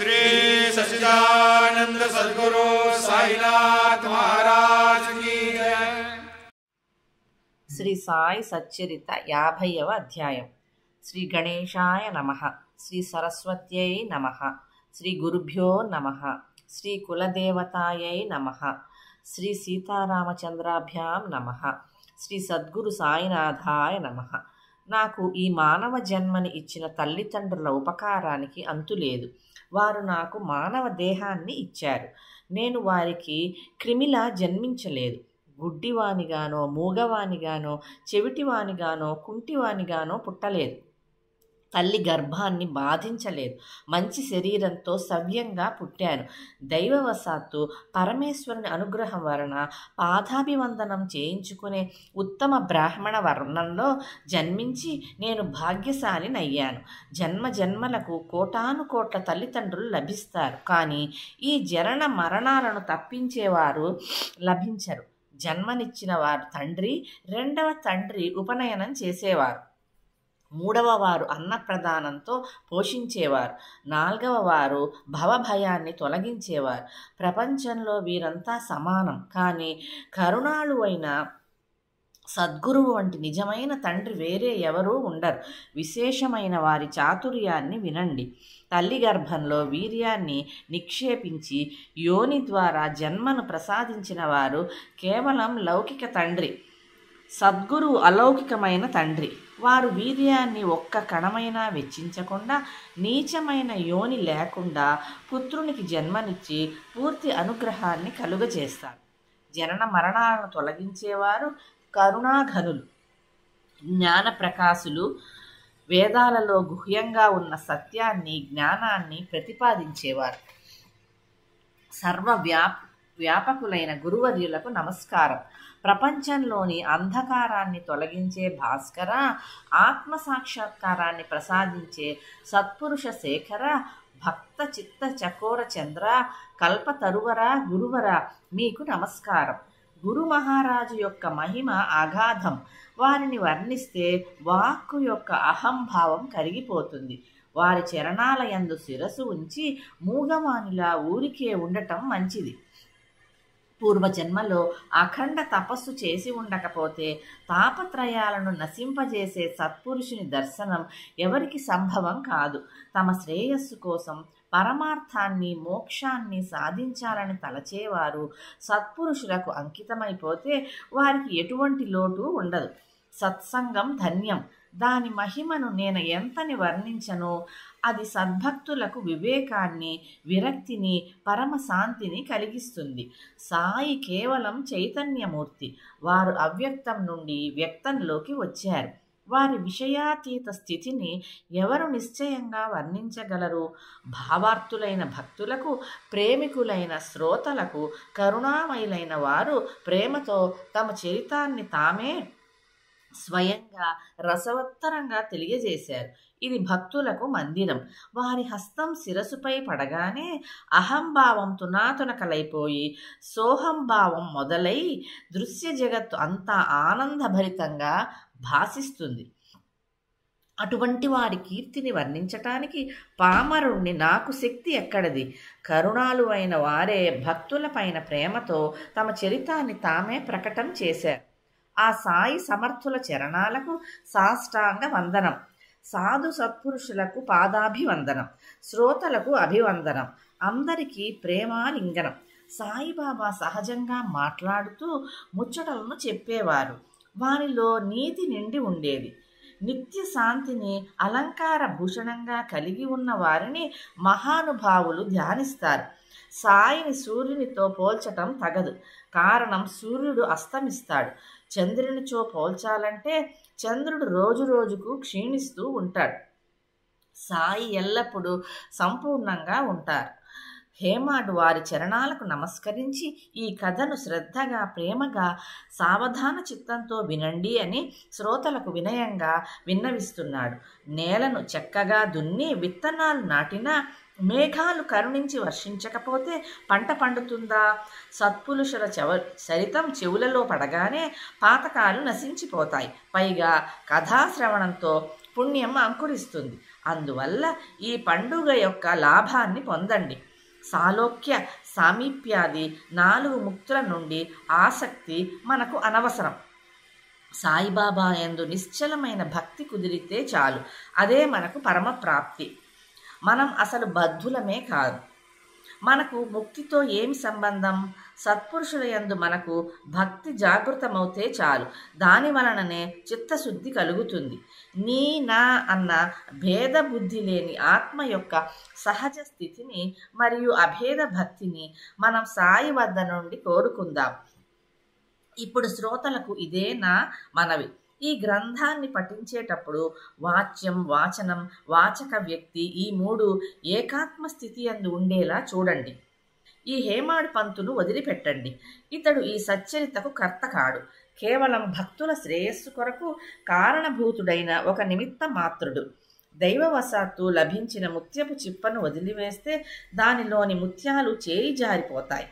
श्री सच्चिदानंद सद्गुरु साईनाथ महाराज की जय। శ్రీ సాయి సచ్చరిత 50వ అధ్యాయం. శ్రీ గణేశాయ నమః. శ్రీ సరస్వత్యై నమః. శ్రీ గురుభ్యో నమః. శ్రీ కులదేవతాయై నమః. శ్రీ సీతారామచంద్రాభ్యాం నమః. శ్రీ సద్గురు సాయినాథాయ నమః. నాకు ఈ మానవ జన్మని ఇచ్చిన తల్లిదండ్రుల ఉపకారానికి అంతులేదు. వారు నాకు మానవ దేహాన్ని ఇచ్చారు. నేను వారికి క్రిమిలా జన్మించలేదు. గుడ్డివానిగానో, మూగవానిగానో, చెవిటివానిగానో, కుంటివానిగానో పుట్టలేదు. తల్లి గర్భాన్ని బాధించలేదు. మంచి శరీరంతో సవ్యంగా పుట్టాను. దైవవశాత్తు పరమేశ్వరుని అనుగ్రహం వలన పాదాభివందనం చేయించుకునే ఉత్తమ బ్రాహ్మణ వర్ణంలో జన్మించి నేను భాగ్యశాలినయ్యాను. జన్మ జన్మలకు కోటాను కోట్ల తల్లిదండ్రులు లభిస్తారు. కానీ ఈ జనన మరణాలను తప్పించేవారు లభించరు. జన్మనిచ్చిన వారు తండ్రి, రెండవ తండ్రి ఉపనయనం చేసేవారు, మూడవ వారు అన్నప్రదానంతో పోషించేవారు, నాలుగవ వారు భవభయాన్ని తొలగించేవారు. ప్రపంచంలో వీరంతా సమానం. కానీ కరుణాళు అయిన సద్గురువు వంటి నిజమైన తండ్రి వేరే ఎవరూ ఉండరు. విశేషమైన వారి చాతుర్యాన్ని వినండి. తల్లి గర్భంలో వీర్యాన్ని నిక్షేపించి యోని ద్వారా జన్మను ప్రసాదించిన వారు కేవలం లౌకిక తండ్రి. సద్గురువు అలౌకికమైన తండ్రి. వారు వీర్యాన్ని ఒక్క కణమైనా వెచ్చించకుండా, నీచమైన యోని లేకుండా పుత్రునికి జన్మనిచ్చి పూర్తి అనుగ్రహాన్ని కలుగజేస్తారు. జనన మరణాలను తొలగించేవారు కరుణాఘనులు, జ్ఞానప్రకాశులు. వేదాలలో గుహ్యంగా ఉన్న సత్యాన్ని, జ్ఞానాన్ని ప్రతిపాదించేవారు. వ్యాపకులైన గురువర్యులకు నమస్కారం. ప్రపంచంలోని అంధకారాన్ని తొలగించే భాస్కర, ఆత్మసాక్షాత్కారాన్ని ప్రసాదించే సత్పురుష శేఖర, భక్త చిత్త చకోర చంద్ర, కల్పతరువర, గురువర, మీకు నమస్కారం. గురు మహారాజు యొక్క మహిమ అగాధం. వారిని వర్ణిస్తే వాక్కు యొక్క అహంభావం కరిగిపోతుంది. వారి చరణాలయందు శిరసు ఉంచి మూగవానిలా ఊరికే ఉండటం మంచిది. పూర్వజన్మలో అఖండ తపస్సు చేసి ఉండకపోతే తాపత్రయాలను నశింపజేసే సత్పురుషుని దర్శనం ఎవరికి సంభవం కాదు. తమ శ్రేయస్సు కోసం పరమార్థాన్ని, మోక్షాన్ని సాధించాలని తలచేవారు సత్పురుషులకు అంకితమైపోతే వారికి ఎటువంటి లోటు ఉండదు. సత్సంగం ధన్యం. దాని మహిమను నేను ఎంతని వర్ణించనో అది సద్భక్తులకు వివేకాన్ని, విరక్తిని, పరమశాంతిని కలిగిస్తుంది. సాయి కేవలం చైతన్యమూర్తి. వారు అవ్యక్తం నుండి వ్యక్తంలోకి వచ్చారు. వారి విషయాతీత స్థితిని ఎవరు నిశ్చయంగా వర్ణించగలరు? భావార్థులైన భక్తులకు, ప్రేమికులైన శ్రోతలకు కరుణామయులైన వారు ప్రేమతో తమ చరితాన్ని తామే స్వయంగా రసవత్తరంగా తెలియజేశారు. ఇది భక్తులకు మందిరం. వారి హస్తం శిరసుపై పడగానే అహంభావం తునాతునకలైపోయి సోహంభావం మొదలై దృశ్య జగత్తు అంతా ఆనందభరితంగా భాసిస్తుంది. అటువంటి వారి కీర్తిని వర్ణించటానికి పామరుణ్ణి నాకు శక్తి ఎక్కడది? కరుణాలు అయిన వారే భక్తులపైన ప్రేమతో తమ చరితాన్ని తామే ప్రకటన చేశారు. ఆ సాయి సమర్థుల చరణాలకు సాష్టాంగ వందనం. సాధు సత్పురుషులకు పాదాభివందనం. శ్రోతలకు అభివందనం. అందరికీ ప్రేమాలింగనం. సాయిబాబా సహజంగా మాట్లాడుతూ ముచ్చటలను చెప్పేవారు. వారిలో నీతి నిండి ఉండేది. నిత్య శాంతిని అలంకార భూషణంగా కలిగి ఉన్న వారిని మహానుభావులు ధ్యానిస్తారు. సాయిని సూర్యునితో పోల్చటం తగదు. కారణం, సూర్యుడు అస్తమిస్తాడు. చంద్రునితో పోల్చాలంటే చంద్రుడు రోజు రోజుకు క్షీణిస్తూ ఉంటాడు. సాయి ఎల్లప్పుడూ సంపూర్ణంగా ఉంటారు. హేమాడు వారి చరణాలకు నమస్కరించి ఈ కథను శ్రద్ధగా, ప్రేమగా, సావధాన చిత్తంతో వినండి అని శ్రోతలకు వినయంగా విన్నవిస్తున్నాడు. నేలను చక్కగా దున్ని విత్తనాలు నాటినా మేఘాలు కరుణించి వర్షించకపోతే పంట పండుతుందా? సత్పురుషుల చరితం చెవులలో పడగానే పాతకాలు నశించిపోతాయి. పైగా కథాశ్రవణంతో పుణ్యం అంకురిస్తుంది. అందువల్ల ఈ పండుగ యొక్క లాభాన్ని పొందండి. సాలోక్య సామీప్యాది 4 ముక్తుల నుండి ఆసక్తి మనకు అనవసరం. సాయిబాబా యందు నిశ్చలమైన భక్తి కుదిరితే చాలు, అదే మనకు పరమప్రాప్తి. మనం అసలు బద్ధులమే కాదు. మనకు ముక్తితో ఏమి సంబంధం? సత్పురుషుల యందు మనకు భక్తి జాగృతమవుతే చాలు. దాని వలననే చిత్తశుద్ధి కలుగుతుంది. నీ నా అన్న భేద బుద్ధి లేని ఆత్మ యొక్క సహజ స్థితిని మరియు అభేద భక్తిని మనం సాయి వద్ద నుండి కోరుకుందాం. ఇప్పుడు శ్రోతలకు ఇదే నా మనవి. ఈ గ్రంథాన్ని పఠించేటప్పుడు వాచ్యం, వాచనం, వాచక వ్యక్తి ఈ 3 ఏకాత్మ స్థితి యందు ఉండేలా చూడండి. ఈ హేమాడు పంతును వదిలిపెట్టండి. ఇతడు ఈ సచ్చరితకు కర్త కాడు. కేవలం భక్తుల శ్రేయస్సు కొరకు కారణభూతుడైన ఒక నిమిత్త మాత్రుడు. దైవవశాత్తు లభించిన ముత్యపు చిప్పను వదిలివేస్తే దానిలోని ముత్యాలు చేయి జారిపోతాయి.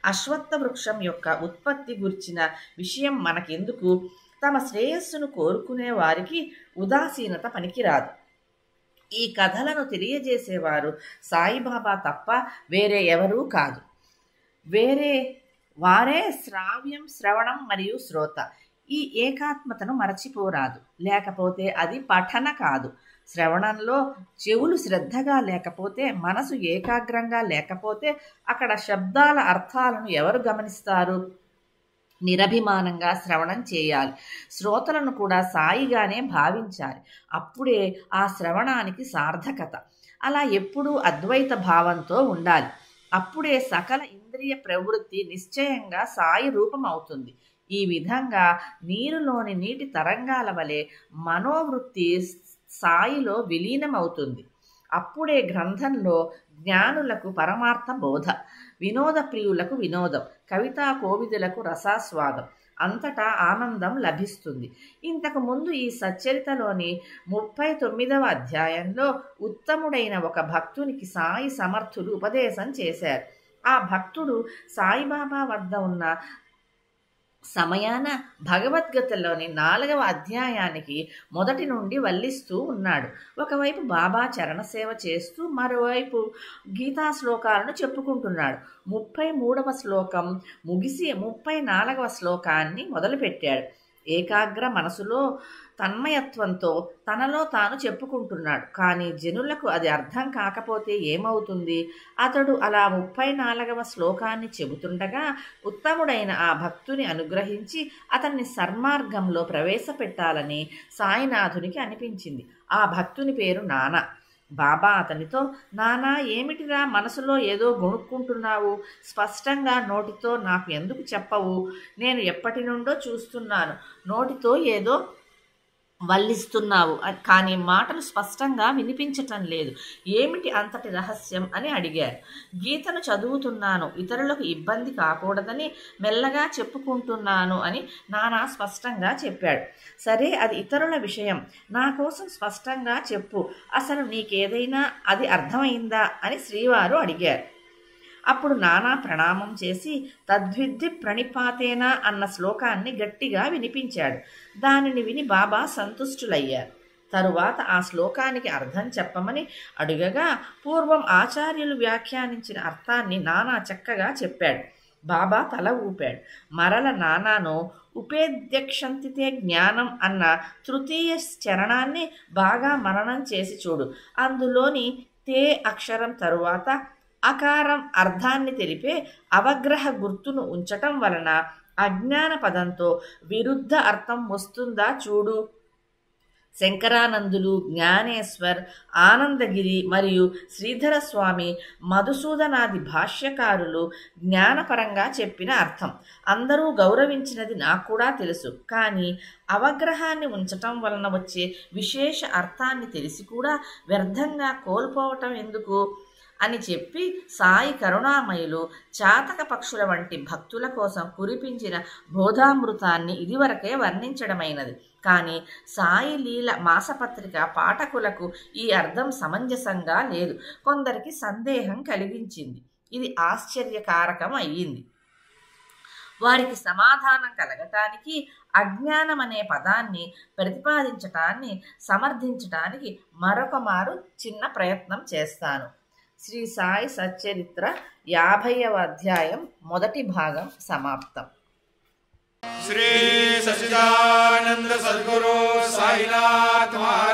అశ్వత్థ వృక్షం యొక్క ఉత్పత్తి గురించిన విషయం మనకెందుకు? తమ శ్రేయస్సును కోరుకునే వారికి ఉదాసీనత పనికిరాదు. ఈ కథలను తెలియజేసేవారు సాయిబాబా తప్ప వేరే ఎవరూ కాదు. వారే శ్రావ్యం, శ్రవణం మరియు శ్రోత. ఈ ఏకాత్మతను మరచిపోరాదు. లేకపోతే అది పఠన కాదు. శ్రవణంలో చెవులు శ్రద్ధగా లేకపోతే, మనసు ఏకాగ్రంగా లేకపోతే అక్కడ శబ్దాల అర్థాలను ఎవరు గమనిస్తారు? నిరభిమానంగా శ్రవణం చేయాలి. శ్రోతలను కూడా సాయిగానే భావించాలి. అప్పుడే ఆ శ్రవణానికి సార్థకత. అలా ఎప్పుడూ అద్వైత భావంతో ఉండాలి. అప్పుడే సకల ఇంద్రియ ప్రవృత్తి నిశ్చయంగా సాయి రూపం అవుతుంది. ఈ విధంగా నీరులోని నీటి తరంగాల వలె మనోవృత్తి సాయిలో విలీనమవుతుంది. అప్పుడే గ్రంథంలో జ్ఞానులకు పరమార్థ బోధ, వినోద ప్రియులకు వినోదం, కవితా కోవిదులకు రసాస్వాదం, అంతటా ఆనందం లభిస్తుంది. ఇంతకు ముందు ఈ సచ్చరితలోని 39వ అధ్యాయంలో ఉత్తముడైన ఒక భక్తునికి సాయి సమర్థులు ఉపదేశం చేశారు. ఆ భక్తుడు సాయిబాబా వద్ద ఉన్న సమయాన భగవద్గీతలోని 4వ అధ్యాయానికి మొదటి నుండి వల్లిస్తూ ఉన్నాడు. ఒకవైపు బాబా చరణసేవ చేస్తూ మరోవైపు గీతా శ్లోకాలను చెప్పుకుంటున్నాడు. 33వ శ్లోకం ముగిసి 34వ శ్లోకాన్ని మొదలుపెట్టాడు. ఏకాగ్ర మనసులో తన్మయత్వంతో తనలో తాను చెప్పుకుంటున్నాడు. కానీ జనులకు అది అర్థం కాకపోతే ఏమవుతుంది? అతడు అలా 34వ శ్లోకాన్ని చెబుతుండగా ఉత్తముడైన ఆ భక్తుని అనుగ్రహించి అతన్ని సన్మార్గంలో ప్రవేశపెట్టాలని సాయినాథునికి అనిపించింది. ఆ భక్తుని పేరు నానా. బాబా అతనితో, నానా, ఏమిటిరా మనసులో ఏదో గొణుక్కుంటున్నావు? స్పష్టంగా నోటితో నాకు ఎందుకు చెప్పవు? నేను ఎప్పటి నుండో చూస్తున్నాను. నోటితో ఏదో వల్లిస్తున్నావు, కానీ మాటలు స్పష్టంగా వినిపించటం లేదు. ఏమిటి అంతటి రహస్యం అని అడిగారు. గీతను చదువుతున్నాను, ఇతరులకు ఇబ్బంది కాకూడదని మెల్లగా చెప్పుకుంటున్నాను అని నానా స్పష్టంగా చెప్పాడు. సరే, అది ఇతరుల విషయం. నా కోసం స్పష్టంగా చెప్పు. అసలు నీకేదైనా అది అర్థమైందా అని శ్రీవారు అడిగారు. అప్పుడు నానా ప్రణామం చేసి తద్విద్ధి ప్రణిపాతేనా అన్న శ్లోకాన్ని గట్టిగా వినిపించాడు. దానిని విని బాబా సంతుష్టులయ్యారు. తరువాత ఆ శ్లోకానికి అర్థం చెప్పమని అడుగగా పూర్వం ఆచార్యులు వ్యాఖ్యానించిన అర్థాన్ని నానా చక్కగా చెప్పాడు. బాబా తల ఊపాడు. మరల నానాను ఉపేద్యక్షంతితే జ్ఞానం అన్న తృతీయ చరణాన్ని బాగా మననం చేసి చూడు. అందులోని తే అక్షరం తరువాత అకారం అర్థాన్ని తెలిపే అవగ్రహ గుర్తును ఉంచటం వలన అజ్ఞాన పదంతో విరుద్ధ అర్థం వస్తుందా చూడు. శంకరానందులు, జ్ఞానేశ్వర్, ఆనందగిరి మరియు శ్రీధర స్వామి, మధుసూదనాది భాష్యకారులు జ్ఞానపరంగా చెప్పిన అర్థం అందరూ గౌరవించినది నాకు కూడా తెలుసు. కానీ అవగ్రహాన్ని ఉంచటం వలన వచ్చే విశేష అర్థాన్ని తెలిసి కూడా వ్యర్థంగా కోల్పోవటం ఎందుకు అని చెప్పి సాయి కరుణామయులు చాతక పక్షుల వంటి భక్తుల కోసం కురిపించిన బోధామృతాన్ని ఇదివరకే వర్ణించడమైనది. కానీ సాయి లీల మాసపత్రిక పాఠకులకు ఈ అర్థం సమంజసంగా లేదు. కొందరికి సందేహం కలిగించింది. ఇది ఆశ్చర్యకారకం అయ్యింది. వారికి సమాధానం కలగటానికి అజ్ఞానం అనే పదాన్ని ప్రతిపాదించటాన్ని సమర్థించటానికి మరొక మారు చిన్న ప్రయత్నం చేస్తాను. శ్రీ సాయి సచ్చరిత్ర 50వ అధ్యాయం మొదటి భాగం సమాప్తం. శ్రీ సచ్చిదానంద సద్గురు సాయినాథ్ మహారాజ్